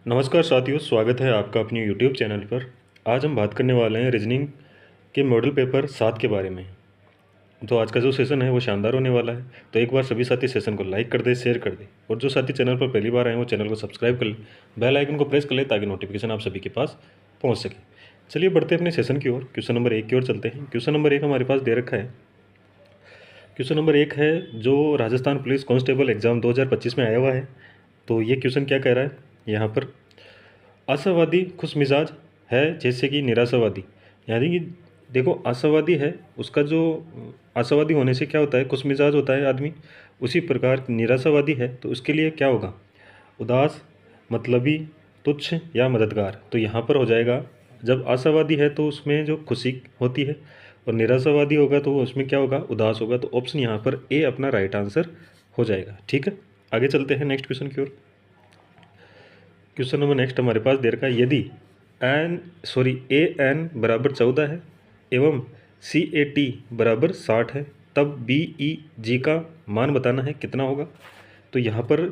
नमस्कार साथियों, स्वागत है आपका अपने YouTube चैनल पर। आज हम बात करने वाले हैं रीजनिंग के मॉडल पेपर 7 के बारे में। तो आज का जो सेशन है वो शानदार होने वाला है। तो एक बार सभी साथी सेशन को लाइक कर दें, शेयर कर दें, और जो साथी चैनल पर पहली बार आए वो चैनल को सब्सक्राइब कर लें, बेल आइकन को प्रेस कर लें ताकि नोटिफिकेशन आप सभी के पास पहुँच सके। चलिए बढ़ते अपने सेशन की ओर। क्वेश्चन नंबर 1 की ओर चलते हैं। क्वेश्चन नंबर 1 हमारे पास दे रखा है। क्वेश्चन नंबर 1 है जो राजस्थान पुलिस कांस्टेबल एग्जाम 2025 में आया हुआ है। तो ये क्वेश्चन क्या कह रहा है यहाँ पर, आशावादी खुश मिजाज है जैसे कि निराशावादी। यानी कि देखो, आशावादी है उसका जो आशावादी होने से क्या होता है, खुश मिजाज होता है आदमी। उसी प्रकार निराशावादी है तो उसके लिए क्या होगा, उदास, मतलबी, तुच्छ या मददगार। तो यहाँ पर हो जाएगा, जब आशावादी है तो उसमें जो खुशी होती है, और निराशावादी होगा तो उसमें क्या होगा, उदास होगा। तो ऑप्शन यहाँ पर ए अपना राइट आंसर हो जाएगा। ठीक है, आगे चलते हैं नेक्स्ट क्वेश्चन की ओर। क्वेश्चन नंबर नेक्स्ट हमारे पास दे रखा है, यदि ए एन बराबर 14 है एवं सी ए टी बराबर 60 है, तब बी ई जी का मान बताना है, कितना होगा। तो यहाँ पर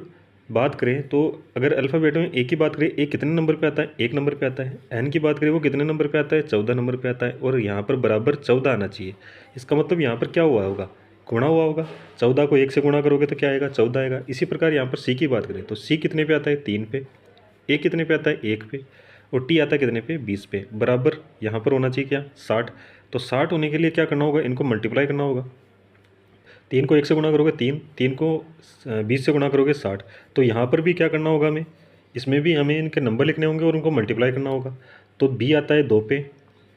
बात करें तो अगर अल्फ़ाबेट में ए की बात करें, ए कितने नंबर पे आता है, 1 नंबर पे आता है। एन की बात करें वो कितने नंबर पे आता है, 14 नंबर पे आता है। और यहाँ पर बराबर 14 आना चाहिए। इसका मतलब यहाँ पर क्या हुआ होगा, गुणा हुआ होगा। 14 को 1 से गुणा करोगे तो क्या आएगा, 14 आएगा। इसी प्रकार यहाँ पर सी की बात करें तो सी कितने पे आता है, 3 पे। ए कितने पे आता है, 1 पे। और टी आता है कितने पे, 20 पे। बराबर यहाँ पर होना चाहिए क्या, 60। तो 60 होने के लिए क्या करना होगा, इनको मल्टीप्लाई करना होगा। 3 को 1 से गुणा करोगे 3, 3 को 20 से गुणा करोगे 60। तो यहाँ पर भी क्या करना होगा हमें, इसमें भी हमें इनके नंबर लिखने होंगे और उनको मल्टीप्लाई करना होगा। तो बी आता है 2 पे,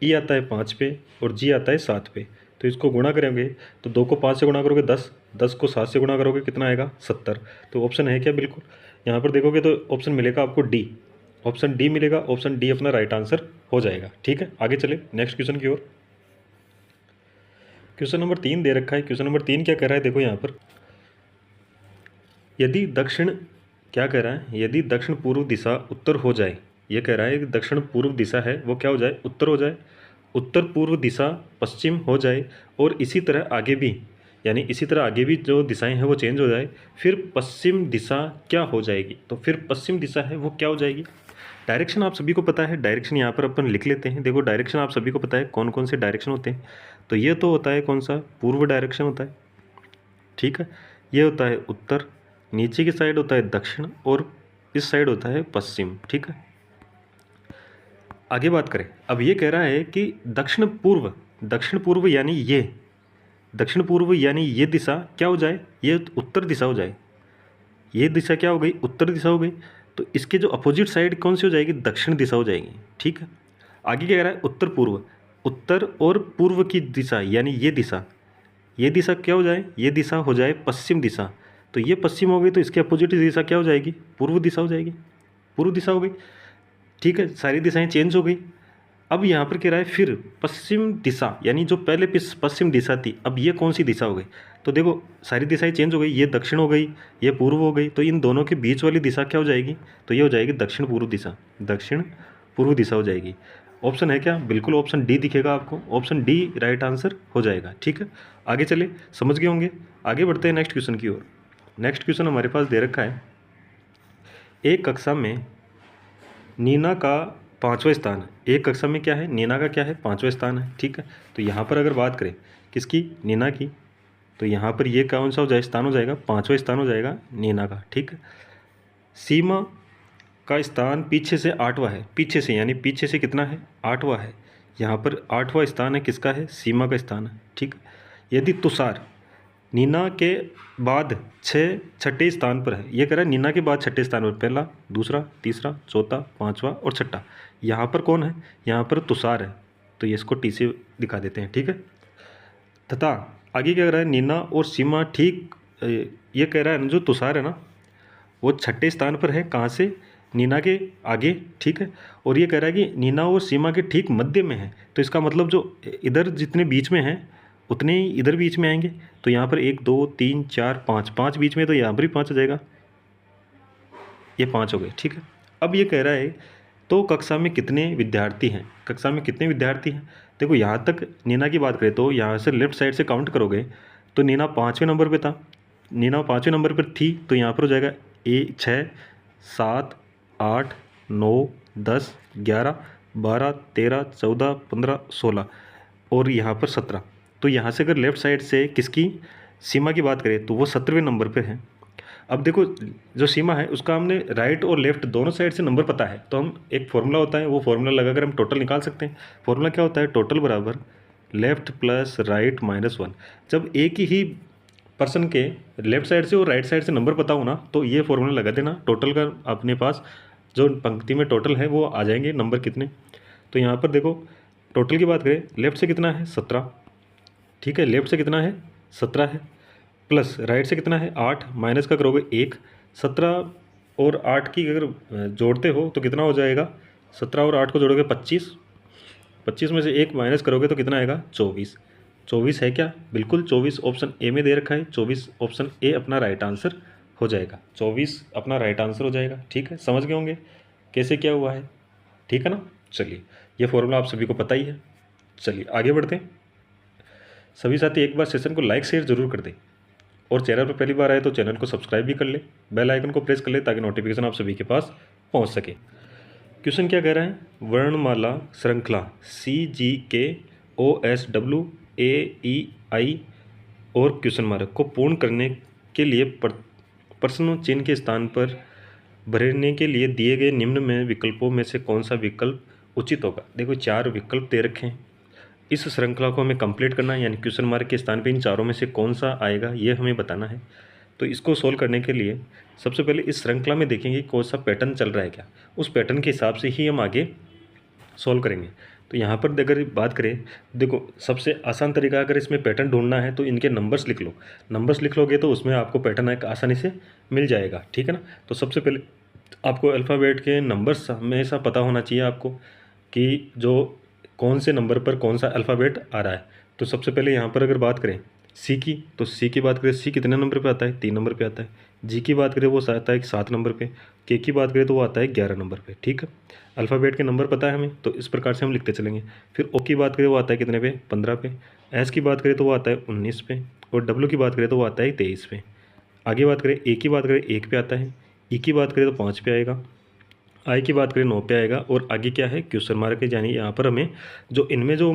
ई आता है 5 पे, और जी आता है 7 पे। तो इसको गुणा करेंगे तो 2 को 5 से गुणा करोगे 10, 10 को 7 से गुणा करोगे कितना आएगा, 70। तो ऑप्शन है क्या, बिल्कुल यहाँ पर देखोगे तो ऑप्शन मिलेगा आपको डी। ऑप्शन डी मिलेगा, ऑप्शन डी अपना राइट आंसर हो जाएगा। ठीक है, आगे चले नेक्स्ट क्वेश्चन की ओर। क्वेश्चन नंबर 3 दे रखा है। क्वेश्चन नंबर 3 क्या कह रहा है, देखो यहाँ पर, यदि दक्षिण, क्या कह रहा है, यदि दक्षिण पूर्व दिशा उत्तर हो जाए। ये कह रहा है कि दक्षिण पूर्व दिशा है वो क्या हो जाए, उत्तर हो जाए। उत्तर पूर्व दिशा पश्चिम हो जाए, और इसी तरह आगे भी, यानी इसी तरह आगे भी जो दिशाएं हैं वो चेंज हो जाए। फिर पश्चिम दिशा क्या हो जाएगी, तो फिर पश्चिम दिशा है वो क्या हो जाएगी। डायरेक्शन आप सभी को पता है, डायरेक्शन यहाँ पर अपन लिख लेते हैं। देखो डायरेक्शन आप सभी को पता है कौन कौन से डायरेक्शन होते हैं। तो ये तो होता है कौन सा, पूर्व डायरेक्शन होता है। ठीक है, ये होता है उत्तर, नीचे की साइड होता है दक्षिण, और इस साइड होता है पश्चिम। ठीक है, आगे बात करें। अब ये कह रहा है कि दक्षिण पूर्व, दक्षिण पूर्व यानी ये, दक्षिण पूर्व यानी ये दिशा क्या हो जाए, ये उत्तर दिशा हो जाए। ये दिशा क्या हो गई, उत्तर दिशा हो गई। तो इसके जो अपोजिट साइड कौन सी हो जाएगी, दक्षिण दिशा हो जाएगी। ठीक है, आगे क्या कह रहा है, उत्तर पूर्व, उत्तर और पूर्व की दिशा यानी ये दिशा, ये दिशा क्या हो जाए, ये दिशा हो जाए पश्चिम दिशा। तो ये पश्चिम हो गई तो इसके अपोजिट दिशा क्या हो जाएगी, पूर्व दिशा हो जाएगी। पूर्व दिशा हो गई। ठीक है, सारी दिशाएं चेंज हो गई। अब यहाँ पर कह रहा है फिर पश्चिम दिशा, यानी जो पहले पश्चिम दिशा थी अब ये कौन सी दिशा हो गई। तो देखो सारी दिशाएं चेंज हो गई, ये दक्षिण हो गई, ये पूर्व हो गई। तो इन दोनों के बीच वाली दिशा क्या हो जाएगी, तो ये हो जाएगी दक्षिण पूर्व दिशा, दक्षिण पूर्व दिशा हो जाएगी। ऑप्शन है क्या, बिल्कुल ऑप्शन डी दिखेगा आपको, ऑप्शन डी राइट आंसर हो जाएगा। ठीक है, आगे चले, समझ गए होंगे। आगे बढ़ते हैं नेक्स्ट क्वेश्चन की ओर। नेक्स्ट क्वेश्चन हमारे पास दे रखा है, एक कक्षा में नीना का 5वां स्थान है। एक कक्षा में क्या है, नीना का क्या है, 5वां स्थान है। ठीक है, तो यहाँ पर अगर बात करें किसकी, नीना की, तो यहाँ पर ये कौन सा हो जाए, स्थान हो जाएगा, 5वां स्थान हो जाएगा नीना का। ठीक है, सीमा का स्थान पीछे से 8वां है। पीछे से यानी पीछे से कितना है, 8वां है। यहाँ पर 8वां स्थान है किसका है, सीमा का स्थान है। ठीक है, यदि तुषार नीना के बाद छठे स्थान पर है। ये कह रहा है नीना के बाद छठे स्थान पर, पहला, दूसरा, तीसरा, चौथा, 5वां और छठा। यहाँ पर कौन है, यहाँ पर तुषार है। तो ये इसको टी से दिखा देते हैं। ठीक है, तथा आगे क्या कह रहा है, नीना और सीमा ठीक, ये कह रहा है जो तुषार है ना वो छठे स्थान पर है, कहाँ से, नीना के आगे। ठीक है, और ये कह रहा है कि नीना और सीमा के ठीक मध्य में है। तो इसका मतलब जो इधर जितने बीच में हैं उतने ही इधर बीच में आएंगे। तो यहाँ पर 1 2 3 4 5, 5 बीच में, तो यहाँ पर भी 5 आ जाएगा, ये 5 हो गए। ठीक है, अब ये कह रहा है तो कक्षा में कितने विद्यार्थी हैं, कक्षा में कितने विद्यार्थी हैं। देखो यहाँ तक नीना की बात करें तो यहाँ से लेफ्ट साइड से काउंट करोगे तो नीना 5वें नंबर पे था, नीना 5वें नंबर पर थी। तो यहाँ पर हो जाएगा 6 7 8 9, 10, 11, 12, 13, 14, 15, 16 और यहाँ पर 17। तो यहाँ से अगर लेफ़्ट साइड से किसकी सीमा की बात करें तो वो 17वें नंबर पे है। अब देखो जो सीमा है उसका हमने राइट और लेफ़्ट दोनों साइड से नंबर पता है, तो हम एक फॉर्मूला होता है, वो फॉर्मूला लगाकर हम टोटल निकाल सकते हैं। फॉर्मूला क्या होता है? टोटल बराबर लेफ़्ट प्लस राइट माइनस 1। जब एक ही पर्सन के लेफ़्ट साइड से और राइट साइड से नंबर पता हो ना, तो ये फॉर्मूला लगा देना। टोटल का अपने पास जो पंक्ति में टोटल है वो आ जाएंगे नंबर कितने। तो यहाँ पर देखो टोटल की बात करें, लेफ़्ट से कितना है? 17, ठीक है। लेफ़्ट से कितना है? 17 है, प्लस राइट से कितना है? 8, माइनस का करोगे 1। 17 और 8 की अगर जोड़ते हो तो कितना हो जाएगा? 17 और 8 को जोड़ोगे 25। 25 में से 1 माइनस करोगे तो कितना आएगा? 24। 24 है क्या? बिल्कुल 24 ऑप्शन ए में दे रखा है। 24 ऑप्शन ए अपना राइट आंसर हो जाएगा। 24 अपना राइट आंसर हो जाएगा। ठीक है, समझ गए होंगे कैसे क्या हुआ है। ठीक है ना। चलिए, ये फॉर्मूला आप सभी को पता ही है। चलिए आगे बढ़ते हैं। सभी साथी एक बार सेशन को लाइक शेयर जरूर कर दें, और चैनल पर पहली बार आए तो चैनल को सब्सक्राइब भी कर ले, बेल आइकन को प्रेस कर ले ताकि नोटिफिकेशन आप सभी के पास पहुंच सके। क्वेश्चन क्या कह रहा है? वर्णमाला श्रृंखला CGKOSWAEI और क्वेश्चन मार्क को पूर्ण करने के लिए प्रश्न चिन्ह के स्थान पर भरने के लिए दिए गए निम्न में विकल्पों में से कौन सा विकल्प उचित होगा। देखो 4 विकल्प दे रखे हैं। इस श्रृंखला को हमें कंप्लीट करना है, यानी क्वेश्चन मार्क के स्थान पे इन चारों में से कौन सा आएगा ये हमें बताना है। तो इसको सोल्व करने के लिए सबसे पहले इस श्रृंखला में देखेंगे कौन सा पैटर्न चल रहा है क्या, उस पैटर्न के हिसाब से ही हम आगे सोल्व करेंगे। तो यहाँ पर अगर बात करें, देखो सबसे आसान तरीका अगर इसमें पैटर्न ढूंढना है तो इनके नंबर्स लिख लो। नंबर्स लिख लोगे तो उसमें आपको पैटर्न एक आसानी से मिल जाएगा। ठीक है ना। तो सबसे पहले आपको अल्फ़ाबेट के नंबर्स हमेशा पता होना चाहिए आपको कि जो कौन से नंबर पर कौन सा अल्फ़ाबेट आ रहा है। तो सबसे पहले यहाँ पर अगर बात करें सी की, तो सी की बात करें, सी कितने नंबर पे आता है? 3 नंबर पे आता है। जी की बात करें वो आता है 7 नंबर पे। के की बात करें तो वो आता है 11 नंबर पे। ठीक है, अल्फ़ाबेट के नंबर पता है हमें, तो इस प्रकार से हम लिखते चलेंगे। फिर ओ की बात करें वो आता है कितने पे? 15 पे। एस की बात करें तो वो आता है 19 पे। और डब्ल्यू की बात करें तो वो आता है 23 पे। आगे बात करें ए की बात करें 1 पे आता है। ई की बात करें तो 5 पे आएगा। आई की बात करें 9 पे आएगा। और आगे क्या है? क्वेश्चन मार्क है, यानी यहाँ पर हमें जो इनमें जो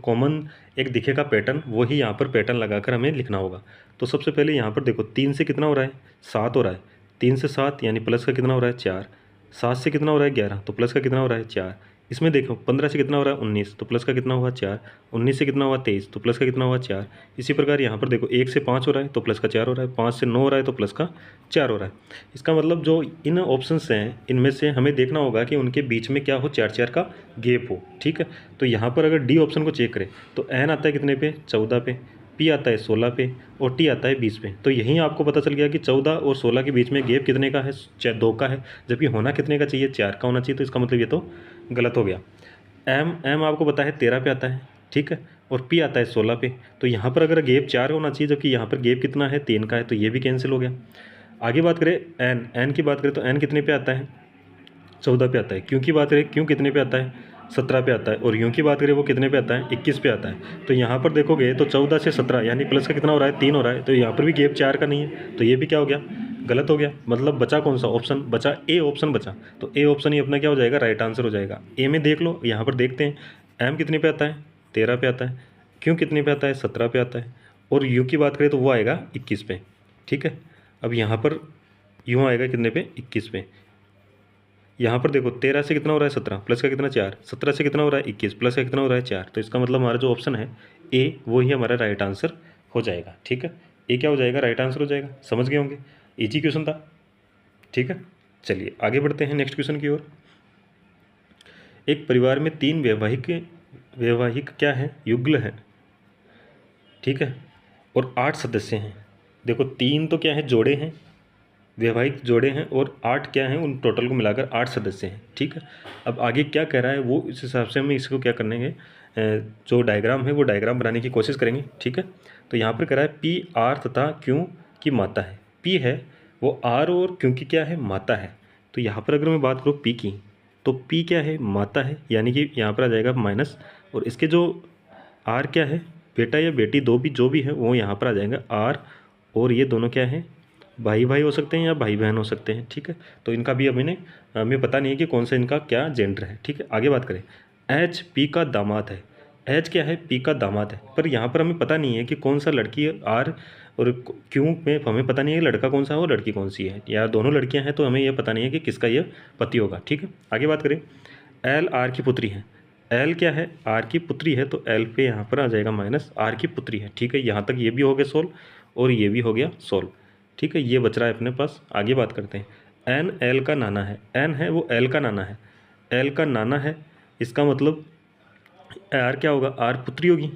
कॉमन एक दिखेगा पैटर्न, वही यहाँ पर पैटर्न लगाकर हमें लिखना होगा। तो सबसे पहले यहाँ पर देखो 3 से कितना हो रहा है? 7 हो रहा है। 3 से 7 यानी प्लस का कितना हो रहा है? 4। 7 से कितना हो रहा है? 11, तो प्लस का कितना हो रहा है? 4। इसमें देखो 15 से कितना हो रहा है? 19, तो प्लस का कितना हुआ? 4। 19 से कितना हुआ? 23, तो प्लस का कितना हुआ? 4। इसी प्रकार यहाँ पर देखो 1 से 5 हो रहा है तो प्लस का 4 हो रहा है। 5 से 9 हो रहा है तो प्लस का 4 हो रहा है। इसका मतलब जो इन ऑप्शंस हैं इनमें से हमें देखना होगा कि उनके बीच में क्या हो? 4-4 का गैप हो। ठीक है, तो यहाँ पर अगर डी ऑप्शन को चेक करें तो एन आता है कितने पे? 14 पे। पी आता है 16 पे। और टी आता है 20 पे। तो यहीं आपको पता चल गया कि 14 और 16 के बीच में गैप कितने का है? 2 का है, जबकि होना कितने का चाहिए? 4 का होना चाहिए। तो इसका मतलब ये तो गलत हो गया। एम आपको पता है 13 पे आता है। ठीक है, और पी आता है 16 पे। तो यहाँ पर अगर गैप 4 होना चाहिए, जबकि यहाँ पर गैप कितना है? 3 का है, तो ये भी कैंसिल हो गया। आगे बात करें एन की बात करें तो एन कितने पे आता है? 14 पे आता है। क्यों की बात करें, क्यों कितने पे आता है? 17 पे आता है। और यूँ की बात करें वो कितने पे आता है? 21 पे आता है। तो यहाँ पर देखोगे तो 14 से 17 यानी प्लस का कितना हो रहा है? 3 हो रहा है। तो यहाँ पर भी गैप 4 का नहीं है, तो ये भी क्या हो गया? गलत हो गया। मतलब बचा कौन सा ऑप्शन? बचा ए ऑप्शन बचा। तो ए ऑप्शन ही अपना क्या हो जाएगा? राइट आंसर हो जाएगा। ए में देख लो, यहाँ पर देखते हैं एम कितने पे आता है? 13 पे आता है। क्यों कितने पे आता है? 17 पे आता है। और यू की बात करें तो वो आएगा 21 पे। ठीक है, अब यहाँ पर यूँ आएगा कितने पे? 21 पे। यहाँ पर देखो 13 से कितना हो रहा है? 17, प्लस का कितना? 4। 17 से कितना हो रहा है? 21, प्लस का कितना हो रहा है? 4। तो इसका मतलब हमारा जो ऑप्शन है ए, वो ही हमारा राइट आंसर हो जाएगा। ठीक है, ए क्या हो जाएगा? राइट आंसर हो जाएगा। समझ गए होंगे, इजी क्वेश्चन था। ठीक है, चलिए आगे बढ़ते हैं नेक्स्ट क्वेश्चन की ओर। एक परिवार में 3 वैवाहिक क्या है? युगल है। ठीक है, और 8 सदस्य हैं। देखो 3 तो क्या है? जोड़े हैं, वैवाहिक जोड़े हैं, और 8 क्या हैं? उन टोटल को मिलाकर 8 सदस्य हैं। ठीक है, अब आगे क्या कह रहा है वो इस हिसाब से हम इसको क्या करेंगे, जो डायग्राम है वो डायग्राम बनाने की कोशिश करेंगे। ठीक है, तो यहाँ पर कह रहा है पी आर तथा क्यों की माता है। पी है वो आर और क्यों की क्या है? माता है। तो यहाँ पर अगर मैं बात करूँ पी की, तो पी क्या है? माता है, यानी कि यहाँ पर आ जाएगा माइनस, और इसके जो आर क्या है? बेटा या बेटी, दो भी जो भी है वो यहाँ पर आ जाएगा आर, और ये दोनों क्या है? भाई भाई हो सकते हैं या भाई बहन हो सकते हैं, ठीक है। तो इनका भी हमें पता नहीं है कि कौन सा इनका क्या जेंडर है, ठीक है। आगे बात करें, एच पी का दामाद है। एच क्या है, पी का दामाद है, पर यहाँ पर हमें पता नहीं है कि कौन सा लड़की है, आर और क्यों में हमें पता नहीं है कि लड़का कौन सा है और लड़की कौन सी है, या दोनों लड़कियां हैं तो हमें यह पता नहीं है कि किसका यह पति होगा, ठीक है। आगे बात करें, एल आर की पुत्री है। एल क्या है, आर की पुत्री है, तो एल पे यहाँ पर आ जाएगा माइनस, आर की पुत्री है, ठीक है। यहाँ तक ये भी हो गया सोल्व और ये भी हो गया सोल्व, ठीक है। ये बच रहा है अपने पास। आगे बात करते हैं, एन एल का नाना है। एन है वो एल का नाना है, एल का नाना है, इसका मतलब आर क्या होगा, आर पुत्री होगी,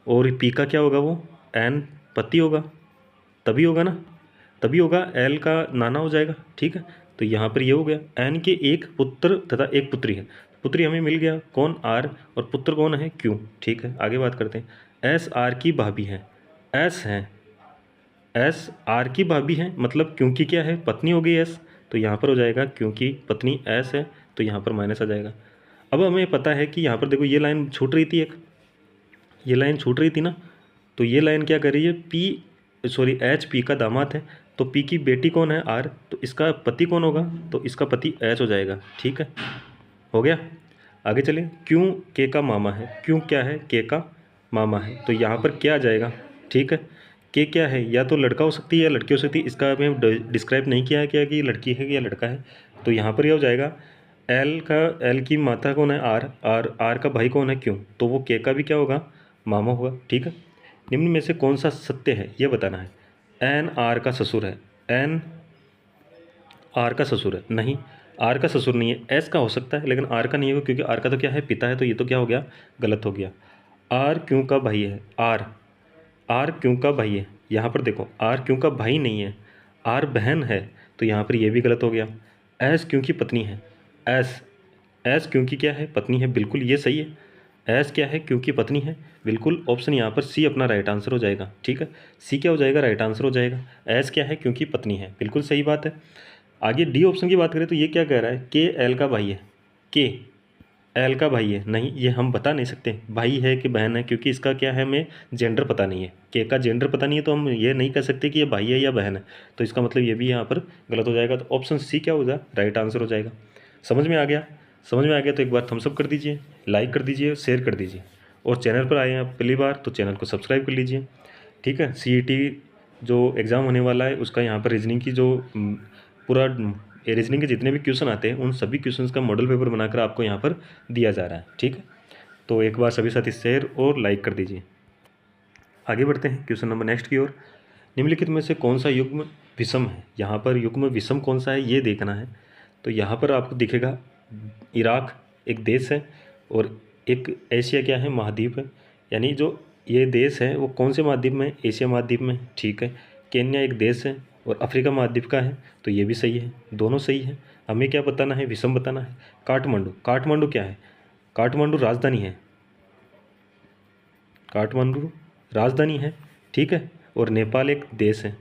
और पी का क्या होगा, वो एन पति होगा, तभी होगा ना, तभी होगा, एल का नाना हो जाएगा, ठीक है। तो यहाँ पर ये हो गया, एन के एक पुत्र तथा एक पुत्री है, पुत्री हमें मिल गया कौन, आर, और पुत्र कौन है, क्यों, ठीक है। आगे बात करते हैं, एस आर की भाभी है। एस है, एस आर की भाभी है, मतलब क्योंकि क्या है, पत्नी हो गई एस, तो यहाँ पर हो जाएगा क्योंकि पत्नी एस है, तो यहाँ पर माइनस आ जाएगा। अब हमें पता है कि यहाँ पर देखो ये लाइन छूट रही थी, एक ये लाइन छूट रही थी ना, तो ये लाइन क्या कर रही है, पी सॉरी एच पी का दामाद है, तो पी की बेटी कौन है, आर, तो इसका पति कौन होगा, तो इसका पति एच हो जाएगा, ठीक है, हो गया। आगे चलें, क्यों के का मामा है। क्यों क्या है, के का मामा है, तो यहाँ पर क्या आ जाएगा, ठीक है। के क्या है, या तो लड़का हो सकती है या लड़की हो सकती है, इसका हमें डिस्क्राइब नहीं किया है क्या कि लड़की है या लड़का है, तो यहाँ पर यह हो जाएगा, एल की माता कौन है, आर का भाई कौन है, क्यों, तो वो के का भी क्या होगा, मामा होगा, ठीक है। निम्न में से कौन सा सत्य है यह बताना है। एन आर का ससुर है। एन आर का ससुर है, नहीं, आर का ससुर नहीं है, एस का हो सकता है लेकिन आर का नहीं होगा, क्योंकि आर का तो क्या है, पिता है, तो ये तो क्या हो गया, गलत हो गया। आर क्यों का भाई है, आर क्यों का भाई है, यहाँ पर देखो आर क्यों का भाई नहीं है, आर बहन है, तो यहाँ पर ये भी गलत हो गया। एस क्योंकि पत्नी है, एस एस क्योंकि क्या है, पत्नी है, बिल्कुल ये सही है। एस क्या है, क्योंकि पत्नी है, बिल्कुल ऑप्शन यहाँ पर सी अपना राइट आंसर हो जाएगा, ठीक है। सी क्या हो जाएगा, राइट आंसर हो जाएगा। एस क्या है, क्योंकि पत्नी है, बिल्कुल सही बात है। आगे डी ऑप्शन की बात करें तो ये क्या कह रहा है, के एल का भाई है। के एल का भाई है, नहीं, ये हम बता नहीं सकते भाई है कि बहन है, क्योंकि इसका क्या है, हमें जेंडर पता नहीं है, के का जेंडर पता नहीं है, तो हम ये नहीं कह सकते कि ये भाई है या बहन है, तो इसका मतलब ये भी यहाँ पर गलत हो जाएगा। तो ऑप्शन सी क्या होगा, राइट आंसर हो जाएगा। समझ में आ गया, समझ में आ गया तो एक बार थम्स अप कर दीजिए, लाइक कर दीजिए, शेयर कर दीजिए, और चैनल पर आए हैं आप पहली बार तो चैनल को सब्सक्राइब कर लीजिए, ठीक है। सीईटी जो एग्ज़ाम होने वाला है उसका यहाँ पर रीजनिंग की जो पूरा रीजनिंग के जितने भी क्वेश्चन आते हैं उन सभी क्वेश्चंस का मॉडल पेपर बनाकर आपको यहाँ पर दिया जा रहा है, ठीक है। तो एक बार सभी साथी शेयर और लाइक कर दीजिए। आगे बढ़ते हैं क्वेश्चन नंबर नेक्स्ट की ओर। निम्नलिखित में से कौन सा युग्म विषम है, यहाँ पर युग्म विषम कौन सा है ये देखना है। तो यहाँ पर आपको दिखेगा इराक एक देश है और एक एशिया क्या है, महाद्वीप है, यानी जो ये देश है वो कौन से महाद्वीप में, एशिया महाद्वीप में, ठीक है। केन्या एक देश है और अफ्रीका महाद्वीप का है, तो ये भी सही है, दोनों सही है। हमें क्या बताना है, विषम बताना है। काठमांडू, काठमांडू क्या है, काठमांडू राजधानी है, काठमांडू राजधानी है, ठीक है। और नेपाल एक देश है,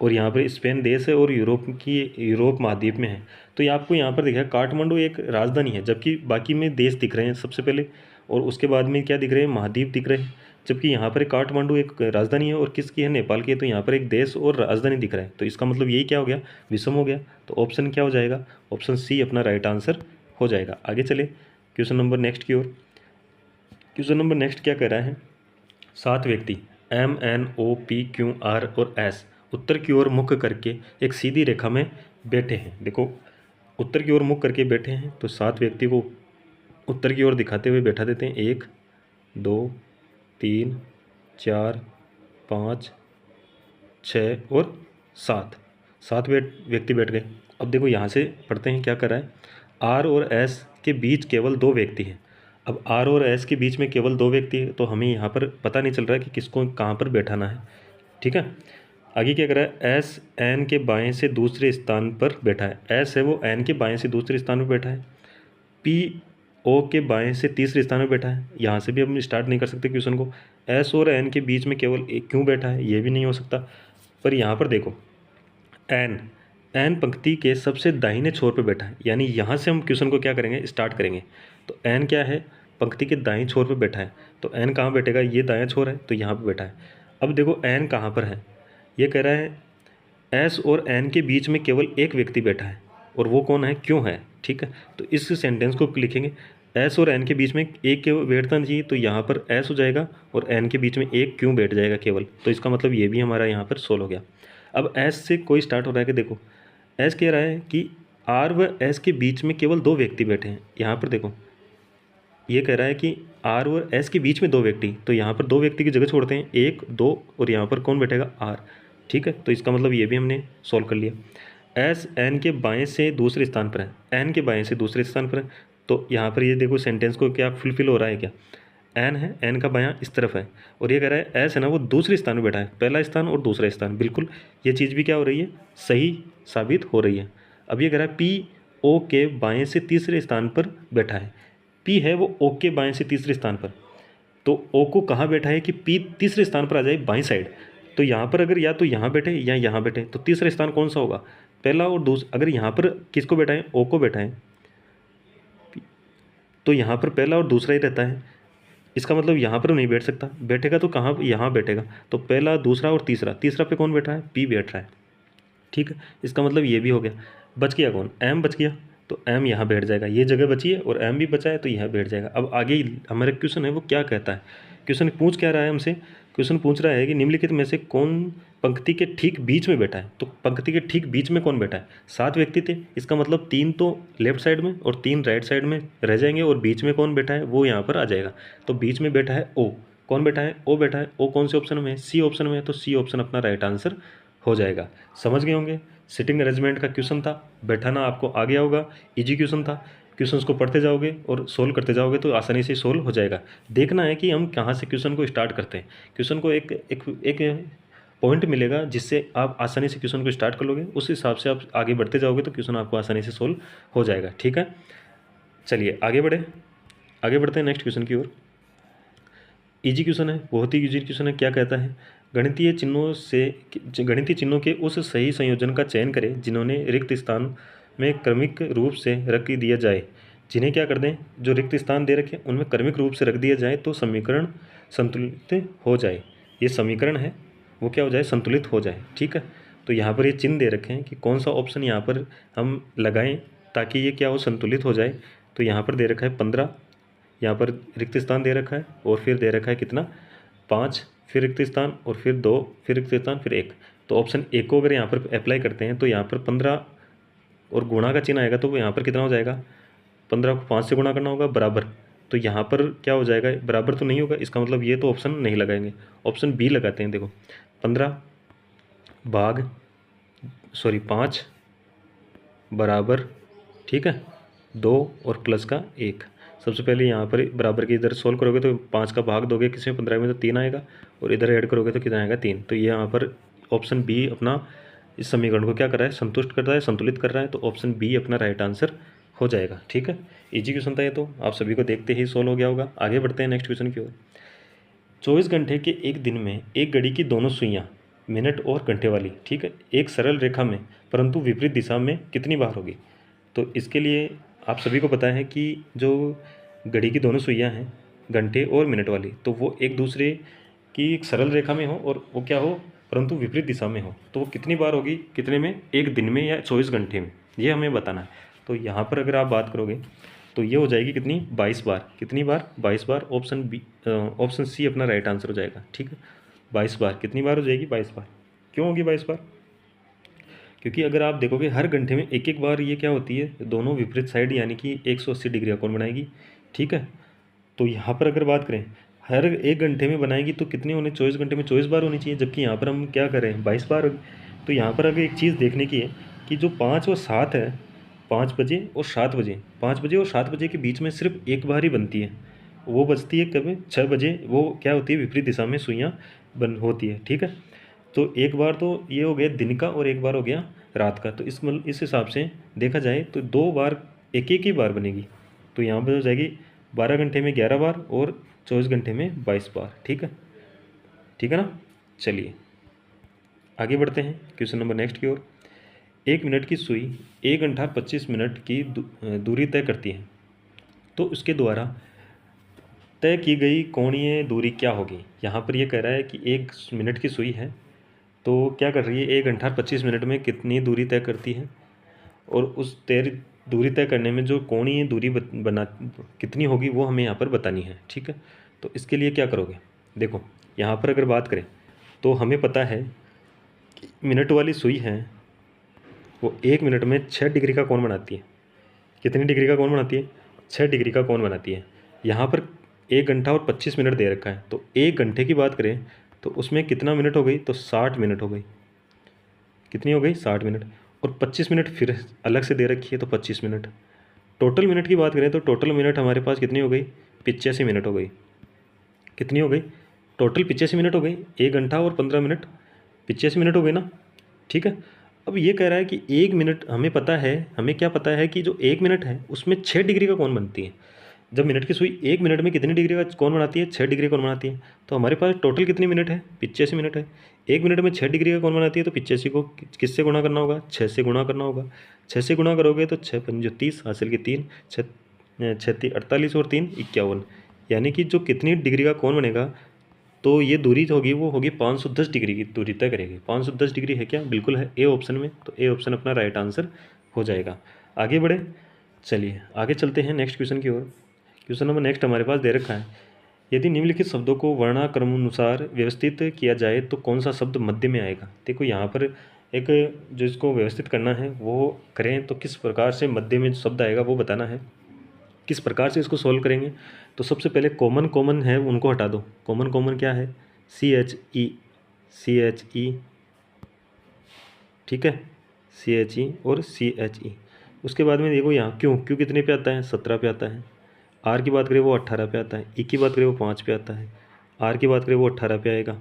और यहाँ पर स्पेन देश है, और यूरोप महाद्वीप में है। तो ये आपको यहाँ पर दिखा काठमांडू एक राजधानी है, जबकि बाकी में देश दिख रहे हैं सबसे पहले, और उसके बाद में क्या दिख रहे हैं, महाद्वीप दिख रहे हैं। जबकि यहाँ पर काठमांडू एक राजधानी है और किसकी है, नेपाल की है, तो यहाँ पर एक देश और राजधानी दिख रहा है, तो इसका मतलब यही क्या हो गया, विषम हो गया। तो ऑप्शन क्या हो जाएगा, ऑप्शन सी अपना राइट आंसर हो जाएगा। आगे चले क्वेश्चन नंबर नेक्स्ट की ओर। क्वेश्चन नंबर नेक्स्ट क्या कह रहा है, 7 व्यक्ति M N O P Q R और एस उत्तर की ओर मुख करके एक सीधी रेखा में बैठे हैं। देखो उत्तर की ओर मुख करके बैठे हैं, तो 7 व्यक्ति को उत्तर की ओर दिखाते हुए बैठा देते हैं, 1 2 3 4 5 6 और 7 व्यक्ति बैठ गए। अब देखो यहाँ से पढ़ते हैं क्या कर रहा है, आर और एस के बीच केवल 2 व्यक्ति हैं। अब आर और एस के बीच में केवल 2 व्यक्ति है, तो हमें यहाँ पर पता नहीं चल रहा है कि किसको कहाँ पर बैठाना है, ठीक है। आगे क्या कर रहा है, एस एन के बाएं से दूसरे स्थान पर बैठा है, एस है वो एन के बाएं से दूसरे स्थान पर बैठा है, पी ओ के बाएं से तीसरे स्थान पर बैठा है। यहाँ से भी हम स्टार्ट नहीं कर सकते क्वेश्चन को। एस और एन के बीच में केवल एक क्यों बैठा है, ये भी नहीं हो सकता। पर यहाँ पर देखो एन पंक्ति के सबसे दाहिने छोर पर बैठा है, यानी यहाँ से हम क्वेश्चन को क्या करेंगे, स्टार्ट करेंगे। तो एन क्या है, पंक्ति के दाएं छोर पर बैठा है, तो एन कहाँ बैठेगा, ये दायां छोर है, तो यहाँ पर बैठा है। अब देखो एन कहाँ पर है, ये कह रहा है एस और एन के बीच में केवल एक व्यक्ति बैठा है और वो कौन है, क्यों है। ठीक है, तो इस सेंटेंस को लिखेंगे एस और एन के बीच में एक क्यों बैठना चाहिए, तो यहाँ पर एस हो जाएगा और एन के बीच में एक क्यों बैठ जाएगा केवल, तो इसका मतलब ये भी हमारा यहाँ पर सोल्व हो गया। अब एस से कोई स्टार्ट हो रहा है कि देखो एस कह रहा है कि आर व एस के बीच में केवल दो व्यक्ति बैठे हैं। यहाँ पर देखो ये कह रहा है कि आर और एस के बीच में दो व्यक्ति, तो यहाँ पर दो व्यक्ति की जगह छोड़ते हैं, एक दो, और यहाँ पर कौन बैठेगा, आर। ठीक है, तो इसका मतलब ये भी हमने सॉल्व कर लिया। एस एन के बाएं से दूसरे स्थान पर है, एन के बाएं से दूसरे स्थान पर है, तो यहाँ पर ये देखो सेंटेंस को क्या फुलफिल हो रहा है क्या, एन है, एन का बायां इस तरफ है, और ये कह रहा है एस है ना वो दूसरे स्थान में बैठा है, पहला स्थान और दूसरा स्थान, बिल्कुल ये चीज़ भी क्या हो रही है, सही साबित हो रही है। अब ये कह रहा है पी ओ के बाएं से तीसरे स्थान पर बैठा है, पी है वो ओ के बाएं से तीसरे स्थान पर, तो ओ को कहाँ बैठा है कि पी तीसरे स्थान पर आ जाए बाईं साइड, तो यहाँ पर अगर या तो यहाँ बैठे या यहाँ बैठे, तो तीसरा स्थान कौन सा होगा, पहला और दूसरा। अगर यहाँ पर किसको बैठा है, ओ को बैठा है, तो यहाँ पर पहला और दूसरा ही रहता है, इसका मतलब यहाँ पर नहीं बैठ सकता, बैठेगा तो कहाँ, यहाँ बैठेगा, तो पहला दूसरा और तीसरा, तीसरा पे कौन बैठा है, पी बैठ रहा है। ठीक है, इसका मतलब ये भी हो गया। बच गया कौन, एम बच गया, तो एम यहाँ बैठ जाएगा, ये जगह बची है और एम भी बचा है तो यहाँ बैठ जाएगा। अब आगे हमारा क्वेश्चन है वो क्या कहता है, क्वेश्चन पूछ क्या रहा है हमसे, क्वेश्चन पूछ रहा है कि निम्नलिखित में से कौन पंक्ति के ठीक बीच में बैठा है, तो पंक्ति के ठीक बीच में कौन बैठा है, 7 व्यक्ति थे, इसका मतलब 3 तो लेफ्ट साइड में और 3 राइट साइड में रह जाएंगे, और बीच में कौन बैठा है वो यहाँ पर आ जाएगा, तो बीच में बैठा है ओ, कौन बैठा है, ओ बैठा है, ओ कौन से ऑप्शन में है, सी ऑप्शन में है, तो सी ऑप्शन अपना राइट आंसर हो जाएगा। समझ गए होंगे, सिटिंग अरेंजमेंट का क्वेश्चन था, बैठाना आपको आ गया होगा, इजी क्वेश्चन था, क्वेश्चंस को पढ़ते जाओगे और सोल्व करते जाओगे तो आसानी से सोल्व हो जाएगा। देखना है कि हम कहाँ से क्वेश्चन को स्टार्ट करते हैं, क्वेश्चन को एक एक एक पॉइंट मिलेगा जिससे आप आसानी से क्वेश्चन को स्टार्ट कर लोगे, उस हिसाब से आप आगे बढ़ते जाओगे तो क्वेश्चन आपको आसानी से सोल्व हो जाएगा। ठीक है, चलिए आगे बढ़ते हैं नेक्स्ट क्वेश्चन की ओर। इजी क्वेश्चन है, बहुत ही इजी क्वेश्चन है। क्या कहता है, गणितीय चिन्हों के उस सही संयोजन का चयन करें जिन्होंने रिक्त स्थान में क्रमिक रूप से रख दिया जाए, जिन्हें क्या कर दें, जो रिक्त स्थान दे रखे उनमें क्रमिक रूप से रख दिया जाए तो समीकरण संतुलित हो जाए। ये समीकरण है वो क्या हो जाए, संतुलित हो जाए। ठीक है, तो यहाँ पर ये चिन्ह दे रखे हैं कि कौन सा ऑप्शन यहाँ पर हम लगाएं ताकि ये क्या हो, संतुलित हो जाए। तो यहाँ पर दे रखा है 15, यहाँ पर रिक्त स्थान दे रखा है, और फिर दे रखा है कितना, 5, फिर रिक्त स्थान, और फिर 2, फिर रिक्त स्थान, फिर 1। तो ऑप्शन ए को अगर यहाँ पर अप्लाई करते हैं तो यहाँ पर 15 और गुणा का चिन्ह आएगा, तो यहाँ पर कितना हो जाएगा, 15 को 5 से गुणा करना होगा बराबर, तो यहाँ पर क्या हो जाएगा, बराबर तो नहीं होगा, इसका मतलब ये तो ऑप्शन नहीं लगाएंगे, ऑप्शन बी लगाते हैं। देखो 15 5 बराबर, ठीक है, 2 और प्लस का 1। सबसे पहले यहाँ पर बराबर के इधर सोल्व करोगे तो 5 का भाग दोगे किसी में 15 में तो 3 आएगा, और इधर ऐड करोगे तो कितना आएगा, 3। तो ये यहाँ पर ऑप्शन बी अपना इस समीकरण को क्या कर रहा है, संतुष्ट कर रहा है, संतुलित कर रहा है, तो ऑप्शन बी अपना राइट आंसर हो जाएगा। ठीक है, इजी क्वेश्चन था ये, तो आप सभी को देखते ही सोल्व हो गया होगा। आगे बढ़ते हैं नेक्स्ट क्वेश्चन की ओर। 24 घंटे के एक दिन में एक घड़ी की दोनों सुइयाँ मिनट और घंटे वाली, ठीक है, एक सरल रेखा में परंतु विपरीत दिशा में कितनी बार होगी। तो इसके लिए आप सभी को पता है कि जो घड़ी की दोनों सुइयाँ हैं घंटे और मिनट वाली, तो वो एक दूसरे की एक सरल रेखा में हो और वो क्या हो, परंतु विपरीत दिशा में हो, तो वो कितनी बार होगी, कितने में, एक दिन में या 24 घंटे में, ये हमें बताना है। तो यहाँ पर अगर आप बात करोगे तो ये हो जाएगी कितनी, 22 बार। कितनी बार, 22 बार। ऑप्शन बी, ऑप्शन सी अपना राइट आंसर हो जाएगा। ठीक है, 22 बार कितनी बार हो जाएगी, 22 बार। क्यों होगी 22 बार, क्योंकि अगर आप देखोगे हर घंटे में एक एक बार ये क्या होती है, दोनों विपरीत साइड यानी कि 180 डिग्री का कोण बनाएगी। ठीक है, तो यहाँ पर अगर बात करें हर एक घंटे में बनाएगी तो कितनी होनी, 24 घंटे में 24 बार होनी चाहिए, जबकि यहाँ पर हम क्या करें, 22 बार होगी। तो यहाँ पर अगर एक चीज़ देखने की है कि जो 5 और 7 है, 5 बजे और 7 बजे, 5 बजे और 7 बजे के बीच में सिर्फ एक बार ही बनती है, वो बजती है कब, 6 बजे, वो क्या होती है, विपरीत दिशा में सुइयाँ बन होती है। ठीक है, तो एक बार तो ये हो गया दिन का और एक बार हो गया रात का, तो इस हिसाब से देखा जाए तो 2 बार एक एक ही बार बनेगी। तो यहाँ पर हो जाएगी 12 घंटे में 11 बार और 24 घंटे में 22 बार। ठीक है, ठीक है ना। चलिए आगे बढ़ते हैं क्वेश्चन नंबर नेक्स्ट की ओर। 1 मिनट की सुई 1 घंटा 25 मिनट की दूरी तय करती है, तो उसके द्वारा तय की गई कोणीय दूरी क्या होगी। यहाँ पर ये कह रहा है कि 1 मिनट की सुई है तो क्या कर रही है, 1 घंटा 25 मिनट में कितनी दूरी तय करती है, और उस दूरी तय करने में जो कोणीय दूरी बना कितनी होगी वो हमें यहाँ पर बतानी है। ठीक है, तो इसके लिए क्या करोगे, देखो यहाँ पर अगर बात करें तो हमें पता है कि मिनट वाली सुई है वो 1 मिनट में 6 डिग्री का कोण बनाती है। कितनी डिग्री का कोण बनाती है, 6 डिग्री का कोण बनाती है। यहाँ पर 1 घंटा और 25 मिनट दे रखा है, तो 1 घंटे की बात करें तो उसमें कितना मिनट हो गई, तो 60 मिनट हो गई। कितनी हो गई, 60 मिनट। और 25 मिनट फिर अलग से दे रखी है, तो 25 मिनट। टोटल मिनट की बात करें तो टोटल मिनट हमारे पास कितनी हो गई, 85 मिनट हो गई। कितनी हो गई, टोटल 85 मिनट हो गई। 1 घंटा और 15 मिनट, 85 मिनट हो गई ना। ठीक है, अब ये कह रहा है कि 1 मिनट, हमें पता है, हमें क्या पता है कि जो 1 मिनट है उसमें 6 डिग्री का कोण बनती है। जब मिनट की सुई 1 मिनट में कितनी डिग्री का कोण बनाती है, 6 डिग्री का कोण बनाती है। तो हमारे पास टोटल कितनी मिनट है, 85 मिनट है। 1 मिनट में 6 डिग्री का कोण बनाती है, तो 85 को किससे गुणा करना होगा, 6 से गुणा करना होगा। 6 से गुणा करोगे तो 6 पंजो 30, हासिल की 3, 6 48 और 3 51, यानी कि जो कितनी डिग्री का कोण बनेगा, तो ये दूरी जो होगी वो होगी 510 डिग्री की दूरी तय करेगी। 510 डिग्री है क्या, बिल्कुल है ए ऑप्शन में, तो ए ऑप्शन अपना राइट आंसर हो जाएगा। आगे बढ़े, चलिए आगे चलते हैं नेक्स्ट क्वेश्चन की ओर। क्वेश्चन नंबर नेक्स्ट हमारे पास दे रखा है, यदि निम्नलिखित शब्दों को वर्णाक्रमानुसार व्यवस्थित किया जाए तो कौन सा शब्द मध्य में आएगा। देखो यहाँ पर एक जो इसको व्यवस्थित करना है वो करें, तो किस प्रकार से मध्य में जो शब्द आएगा वो बताना है, किस प्रकार से इसको सॉल्व करेंगे। तो सबसे पहले कॉमन कॉमन है उनको हटा दो। कॉमन कॉमन क्या है, सी एच ई, ठीक है, CHE और CHE। उसके बाद में देखो यहाँ क्यों क्यों कितने पे आता है, 17 पे आता है। आर की बात करें वो 18 पे आता है। ई की बात करें वो 5 पे आता है। आर की बात करें वो 18 पे आएगा,